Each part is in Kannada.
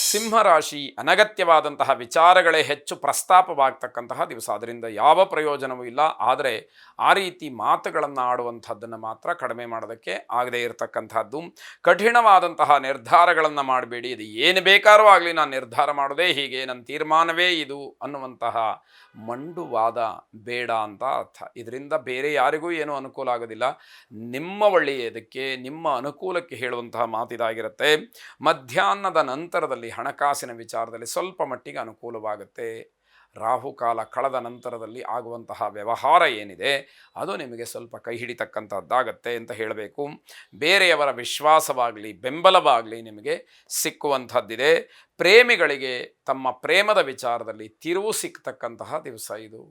ಸಿಂಹರಾಶಿ ಅನಗತ್ಯವಾದಂತಹ ವಿಚಾರಗಳೇ ಹೆಚ್ಚು ಪ್ರಸ್ತಾಪವಾಗ್ತಕ್ಕಂತಹ ದಿವಸ. ಅದರಿಂದ ಯಾವ ಪ್ರಯೋಜನವೂ ಇಲ್ಲ. ಆದರೆ ಆ ರೀತಿ ಮಾತುಗಳನ್ನು ಆಡುವಂಥದ್ದನ್ನು ಮಾತ್ರ ಕಡಿಮೆ ಮಾಡೋದಕ್ಕೆ ಆಗದೇ ಇರತಕ್ಕಂಥದ್ದು. ಕಠಿಣವಾದಂತಹ ನಿರ್ಧಾರಗಳನ್ನು ಮಾಡಬೇಡಿ. ಇದು ಏನು ಬೇಕಾದ್ರೂ ಆಗಲಿ, ನಾನು ನಿರ್ಧಾರ ಮಾಡೋದೇ ಹೀಗೆ, ನನ್ನ ತೀರ್ಮಾನವೇ ಇದು ಅನ್ನುವಂತಹ ಮಂಡುವಾದ ಬೇಡ ಅಂತ ಅರ್ಥ. ಇದರಿಂದ ಬೇರೆ ಯಾರಿಗೂ ಏನೂ ಅನುಕೂಲ ಆಗೋದಿಲ್ಲ. ನಿಮ್ಮ ಒಳ್ಳೆಯದಕ್ಕೆ, ನಿಮ್ಮ ಅನುಕೂಲಕ್ಕೆ ಹೇಳುವಂತಹ ಮಾತಿದಾಗಿರುತ್ತೆ. ಮಧ್ಯಾಹ್ನದ ನಂತರದಲ್ಲಿ ಹಣಕಾಸಿನ ವಿಚಾರದಲ್ಲಿ ಸ್ವಲ್ಪ ಮಟ್ಟಿಗೆ ಅನುಕೂಲವಾಗುತ್ತೆ. ರಾಹುಕಾಲ ಕಳೆದ ನಂತರದಲ್ಲಿ ಆಗುವಂತಹ ವ್ಯವಹಾರ ಏನಿದೆ ಅದು ನಿಮಗೆ ಸ್ವಲ್ಪ ಕೈ ಹಿಡಿತಕ್ಕಂಥದ್ದಾಗತ್ತೆ ಅಂತ ಹೇಳಬೇಕು. ಬೇರೆಯವರ ವಿಶ್ವಾಸವಾಗಲಿ ಬೆಂಬಲವಾಗಲಿ ನಿಮಗೆ ಸಿಕ್ಕುವಂಥದ್ದಿದೆ. ಪ್ರೇಮಿಗಳಿಗೆ ತಮ್ಮ ಪ್ರೇಮದ ವಿಚಾರದಲ್ಲಿ ತಿರುವು ಸಿಕ್ಕತಕ್ಕಂತಹ ದಿವಸ ಇದು.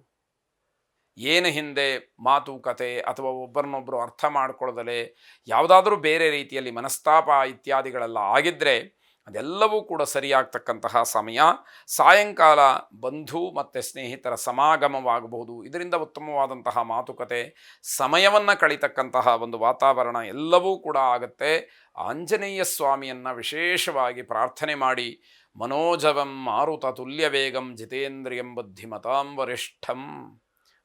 ಏನು ಹಿಂದೆ ಮಾತುಕತೆ ಅಥವಾ ಒಬ್ಬರನ್ನೊಬ್ಬರು ಅರ್ಥ ಮಾಡ್ಕೊಳ್ಳದಲೇ ಯಾವುದಾದ್ರೂ ಬೇರೆ ರೀತಿಯಲ್ಲಿ ಮನಸ್ತಾಪ ಇತ್ಯಾದಿಗಳೆಲ್ಲ ಆಗಿದ್ದರೆ ಅದೆಲ್ಲವೂ ಕೂಡ ಸರಿಯಾಗ್ತಕ್ಕಂತಹ ಸಮಯ. ಸಾಯಂಕಾಲ ಬಂಧು ಮತ್ತು ಸ್ನೇಹಿತರ ಸಮಾಗಮವಾಗಬಹುದು. ಇದರಿಂದ ಉತ್ತಮವಾದಂತಹ ಮಾತುಕತೆ, ಸಮಯವನ್ನು ಕಳೀತಕ್ಕಂತಹ ಒಂದು ವಾತಾವರಣ ಎಲ್ಲವೂ ಕೂಡ ಆಗುತ್ತೆ. ಆಂಜನೇಯ ಸ್ವಾಮಿಯನ್ನು ವಿಶೇಷವಾಗಿ ಪ್ರಾರ್ಥನೆ ಮಾಡಿ, ಮನೋಜವಂ ಮಾರುತ ತುಲ್ಯವೇಗಂ ಜಿತೇಂದ್ರಿಯಂ ಬುದ್ಧಿಮತಾಂ ವರಿಷ್ಠಂ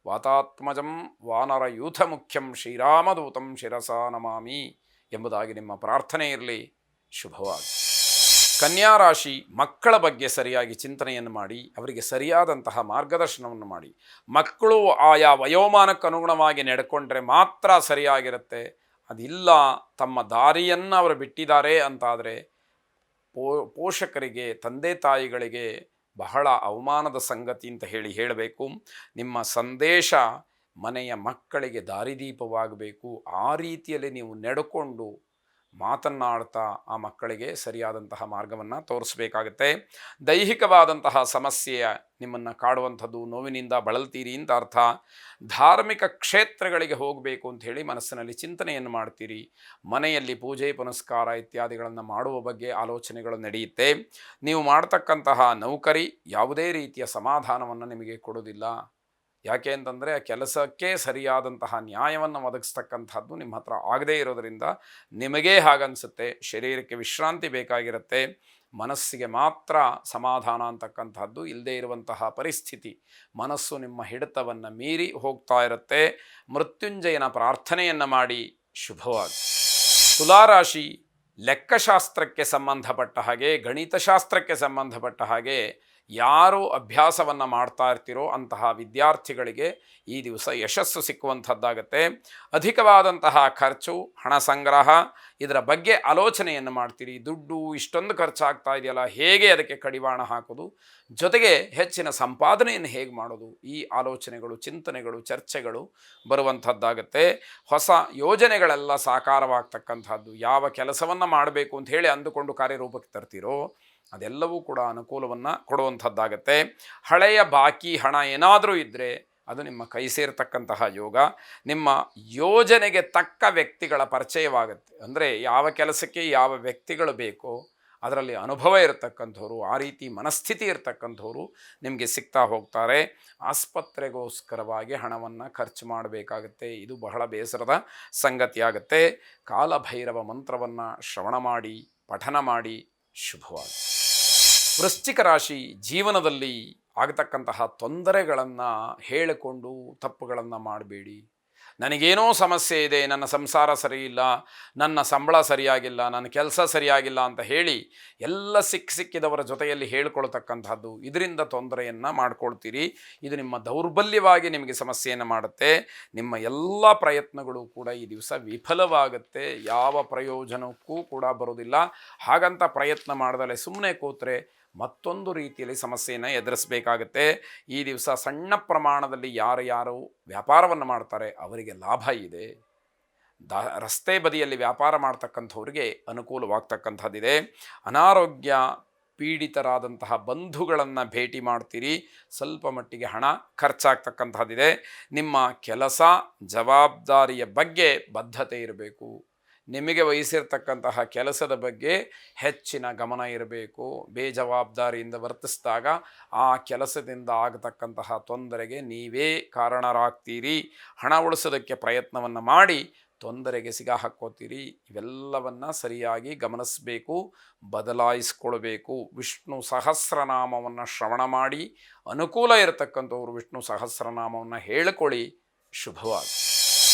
ವಾತಾತ್ಮಜಂ ವಾನರ ಯೂಥ ಮುಖ್ಯಂ ಶ್ರೀರಾಮದೂತಂ ಶಿರಸಾ ನಮಾಮಿ ಎಂಬುದಾಗಿ ನಿಮ್ಮ ಪ್ರಾರ್ಥನೆ ಇರಲಿ. ಶುಭವಾಗಿ. ಕನ್ಯಾ ರಾಶಿ ಮಕ್ಕಳ ಬಗ್ಗೆ ಸರಿಯಾಗಿ ಚಿಂತನೆಯನ್ನು ಮಾಡಿ, ಅವರಿಗೆ ಸರಿಯಾದಂತಹ ಮಾರ್ಗದರ್ಶನವನ್ನು ಮಾಡಿ. ಮಕ್ಕಳು ಆಯಾ ವಯೋಮಾನಕ್ಕೆ ಅನುಗುಣವಾಗಿ ನಡ್ಕೊಂಡ್ರೆ ಮಾತ್ರ ಸರಿಯಾಗಿರುತ್ತೆ. ಅದಿಲ್ಲ, ತಮ್ಮ ದಾರಿಯನ್ನು ಅವರು ಬಿಟ್ಟಿದ್ದಾರೆ ಅಂತಾದರೆ ಪೋಷಕರಿಗೆ, ತಂದೆ ತಾಯಿಗಳಿಗೆ ಬಹಳ ಅವಮಾನದ ಸಂಗತಿ ಅಂತ ಹೇಳಬೇಕು. ನಿಮ್ಮ ಸಂದೇಶ ಮನೆಯ ಮಕ್ಕಳಿಗೆ ದಾರಿದೀಪವಾಗಬೇಕು. ಆ ರೀತಿಯಲ್ಲಿ ನೀವು ನಡ್ಕೊಂಡು ಮಾತನ್ನಾಡ್ತಾ ಆ ಮಕ್ಕಳಿಗೆ ಸರಿಯಾದಂತಹ ಮಾರ್ಗವನ್ನು ತೋರಿಸಬೇಕಾಗತ್ತೆ. ದೈಹಿಕವಾದಂತಹ ಸಮಸ್ಯೆಯ ನಿಮ್ಮನ್ನು ಕಾಡುವಂಥದ್ದು, ನೋವಿನಿಂದ ಬಳಲ್ತೀರಿ ಅಂತ ಅರ್ಥ. ಧಾರ್ಮಿಕ ಕ್ಷೇತ್ರಗಳಿಗೆ ಹೋಗಬೇಕು ಅಂಥೇಳಿ ಮನಸ್ಸಿನಲ್ಲಿ ಚಿಂತನೆಯನ್ನು ಮಾಡ್ತೀರಿ. ಮನೆಯಲ್ಲಿ ಪೂಜೆ ಪುನಸ್ಕಾರ ಇತ್ಯಾದಿಗಳನ್ನು ಮಾಡುವ ಬಗ್ಗೆ ಆಲೋಚನೆಗಳು ನಡೆಯುತ್ತೆ. ನೀವು ಮಾಡ್ತಕ್ಕಂತಹ ನೌಕರಿ ಯಾವುದೇ ರೀತಿಯ ಸಮಾಧಾನವನ್ನು ನಿಮಗೆ ಕೊಡೋದಿಲ್ಲ. ಯಾಕೆ ಅಂತಂದರೆ ಆ ಕೆಲಸಕ್ಕೆ ಸರಿಯಾದಂತಹ ನ್ಯಾಯವನ್ನು ಒದಗಿಸ್ತಕ್ಕಂಥದ್ದು ನಿಮ್ಮ ಹತ್ರ ಆಗದೇ ಇರೋದರಿಂದ ನಿಮಗೇ ಹಾಗನ್ಸುತ್ತೆ. ಶರೀರಕ್ಕೆ ವಿಶ್ರಾಂತಿ ಬೇಕಾಗಿರುತ್ತೆ, ಮನಸ್ಸಿಗೆ ಮಾತ್ರ ಸಮಾಧಾನ ಅಂತಕ್ಕಂಥದ್ದು ಇಲ್ಲದೇ ಇರುವಂತಹ ಪರಿಸ್ಥಿತಿ. ಮನಸ್ಸು ನಿಮ್ಮ ಹಿಡಿತವನ್ನು ಮೀರಿ ಹೋಗ್ತಾ ಇರುತ್ತೆ. ಮೃತ್ಯುಂಜಯನ ಪ್ರಾರ್ಥನೆಯನ್ನು ಮಾಡಿ. ಶುಭವಾಗಿ. ತುಲಾರಾಶಿ ಲೆಕ್ಕಶಾಸ್ತ್ರಕ್ಕೆ ಸಂಬಂಧಪಟ್ಟ ಹಾಗೆ, ಗಣಿತಶಾಸ್ತ್ರಕ್ಕೆ ಸಂಬಂಧಪಟ್ಟ ಹಾಗೆ ಯಾರು ಅಭ್ಯಾಸವನ್ನು ಮಾಡ್ತಾ ಇರ್ತೀರೋ ಅಂತಹ ವಿದ್ಯಾರ್ಥಿಗಳಿಗೆ ಈ ದಿವಸ ಯಶಸ್ಸು ಸಿಕ್ಕುವಂಥದ್ದಾಗತ್ತೆ. ಅಧಿಕವಾದಂತಹ ಖರ್ಚು, ಹಣ ಸಂಗ್ರಹ ಇದರ ಬಗ್ಗೆ ಆಲೋಚನೆಯನ್ನು ಮಾಡ್ತೀರಿ. ದುಡ್ಡು ಇಷ್ಟೊಂದು ಖರ್ಚಾಗ್ತಾ ಇದೆಯಲ್ಲ, ಹೇಗೆ ಅದಕ್ಕೆ ಕಡಿವಾಣ ಹಾಕೋದು, ಜೊತೆಗೆ ಹೆಚ್ಚಿನ ಸಂಪಾದನೆಯನ್ನು ಹೇಗೆ ಮಾಡೋದು, ಈ ಆಲೋಚನೆಗಳು, ಚಿಂತನೆಗಳು, ಚರ್ಚೆಗಳು ಬರುವಂಥದ್ದಾಗತ್ತೆ. ಹೊಸ ಯೋಜನೆಗಳೆಲ್ಲ ಸಾಕಾರವಾಗ್ತಕ್ಕಂಥದ್ದು. ಯಾವ ಕೆಲಸವನ್ನು ಮಾಡಬೇಕು ಅಂತ ಹೇಳಿ ಅಂದುಕೊಂಡು ಕಾರ್ಯರೂಪಕ್ಕೆ ತರ್ತೀರೋ ಅದೆಲ್ಲವೂ ಕೂಡ ಅನುಕೂಲವನ್ನು ಕೊಡುವಂಥದ್ದಾಗತ್ತೆ. ಹಳೆಯ ಬಾಕಿ ಹಣ ಏನಾದರೂ ಇದ್ದರೆ ಅದು ನಿಮ್ಮ ಕೈ ಸೇರ್ತಕ್ಕಂತಹ ಯೋಗ. ನಿಮ್ಮ ಯೋಜನೆಗೆ ತಕ್ಕ ವ್ಯಕ್ತಿಗಳ ಪರಿಚಯವಾಗುತ್ತೆ. ಅಂದರೆ ಯಾವ ಕೆಲಸಕ್ಕೆ ಯಾವ ವ್ಯಕ್ತಿಗಳು ಬೇಕೋ ಅದರಲ್ಲಿ ಅನುಭವ ಇರತಕ್ಕಂಥವ್ರು, ಆ ರೀತಿ ಮನಸ್ಥಿತಿ ಇರತಕ್ಕಂಥವ್ರು ನಿಮಗೆ ಸಿಗ್ತಾ ಹೋಗ್ತಾರೆ. ಆಸ್ಪತ್ರೆಗೋಸ್ಕರವಾಗಿ ಹಣವನ್ನು ಖರ್ಚು ಮಾಡಬೇಕಾಗತ್ತೆ. ಇದು ಬಹಳ ಬೇಸರದ ಸಂಗತಿಯಾಗುತ್ತೆ. ಕಾಲಭೈರವ ಮಂತ್ರವನ್ನು ಶ್ರವಣ ಮಾಡಿ, ಪಠನ ಮಾಡಿ. ಶುಭವಾಗಿ. ವೃಶ್ಚಿಕ ರಾಶಿ ಜೀವನದಲ್ಲಿ ಆಗತಕ್ಕಂತಹ ತೊಂದರೆಗಳನ್ನು ಹೇಳಿಕೊಂಡು ತಪ್ಪುಗಳನ್ನು ಮಾಡಬೇಡಿ. ನನಗೇನೋ ಸಮಸ್ಯೆ ಇದೆ, ನನ್ನ ಸಂಸಾರ ಸರಿಯಿಲ್ಲ, ನನ್ನ ಸಂಬಳ ಸರಿಯಾಗಿಲ್ಲ, ನನ್ನ ಕೆಲಸ ಸರಿಯಾಗಿಲ್ಲ ಅಂತ ಹೇಳಿ ಎಲ್ಲ ಸಿಕ್ಕಿದವರ ಜೊತೆಯಲ್ಲಿ ಹೇಳ್ಕೊಳ್ತಕ್ಕಂಥದ್ದು, ಇದರಿಂದ ತೊಂದರೆಯನ್ನು ಮಾಡ್ಕೊಳ್ತೀರಿ. ಇದು ನಿಮ್ಮ ದೌರ್ಬಲ್ಯವಾಗಿ ನಿಮಗೆ ಸಮಸ್ಯೆಯನ್ನು ಮಾಡುತ್ತೆ. ನಿಮ್ಮ ಎಲ್ಲ ಪ್ರಯತ್ನಗಳು ಕೂಡ ಈ ದಿವಸ ವಿಫಲವಾಗುತ್ತೆ. ಯಾವ ಪ್ರಯೋಜನಕ್ಕೂ ಕೂಡ ಬರೋದಿಲ್ಲ. ಹಾಗಂತ ಪ್ರಯತ್ನ ಮಾಡದಲ್ಲೇ ಸುಮ್ಮನೆ ಕೂತ್ರೆ ಮತ್ತೊಂದು ರೀತಿಯಲ್ಲಿ ಸಮಸ್ಯೆಯನ್ನು ಎದುರಿಸಬೇಕಾಗತ್ತೆ. ಈ ದಿವಸ ಸಣ್ಣ ಪ್ರಮಾಣದಲ್ಲಿ ಯಾರು ವ್ಯಾಪಾರವನ್ನು ಮಾಡ್ತಾರೆ ಅವರಿಗೆ ಲಾಭ ಇದೆ. ರಸ್ತೆ ಬದಿಯಲ್ಲಿ ವ್ಯಾಪಾರ ಮಾಡ್ತಕ್ಕಂಥವ್ರಿಗೆ ಅನುಕೂಲವಾಗ್ತಕ್ಕಂಥದ್ದಿದೆ. ಅನಾರೋಗ್ಯ ಪೀಡಿತರಾದಂತಹ ಬಂಧುಗಳನ್ನು ಭೇಟಿ ಮಾಡ್ತೀರಿ. ಸ್ವಲ್ಪ ಮಟ್ಟಿಗೆ ಹಣ ಖರ್ಚಾಗ್ತಕ್ಕಂಥದ್ದಿದೆ. ನಿಮ್ಮ ಕೆಲಸ ಜವಾಬ್ದಾರಿಯ ಬಗ್ಗೆ ಬದ್ಧತೆ ಇರಬೇಕು. ನಿಮಗೆ ವಹಿಸಿರ್ತಕ್ಕಂತಹ ಕೆಲಸದ ಬಗ್ಗೆ ಹೆಚ್ಚಿನ ಗಮನ ಇರಬೇಕು. ಬೇಜವಾಬ್ದಾರಿಯಿಂದ ವರ್ತಿಸಿದಾಗ ಆ ಕೆಲಸದಿಂದ ಆಗತಕ್ಕಂತಹ ತೊಂದರೆಗೆ ನೀವೇ ಕಾರಣರಾಗ್ತೀರಿ. ಹಣ ಉಳಿಸೋದಕ್ಕೆ ಪ್ರಯತ್ನವನ್ನು ಮಾಡಿ ತೊಂದರೆಗೆ ಸಿಗಾಹಾಕ್ಕೋತೀರಿ. ಇವೆಲ್ಲವನ್ನು ಸರಿಯಾಗಿ ಗಮನಿಸಬೇಕು, ಬದಲಾಯಿಸ್ಕೊಳ್ಬೇಕು. ವಿಷ್ಣು ಸಹಸ್ರನಾಮವನ್ನು ಶ್ರವಣ ಮಾಡಿ, ಅನುಕೂಲ ಇರತಕ್ಕಂಥವ್ರು ವಿಷ್ಣು ಸಹಸ್ರನಾಮವನ್ನು ಹೇಳಿಕೊಳ್ಳಿ. ಶುಭವಾಗಿ.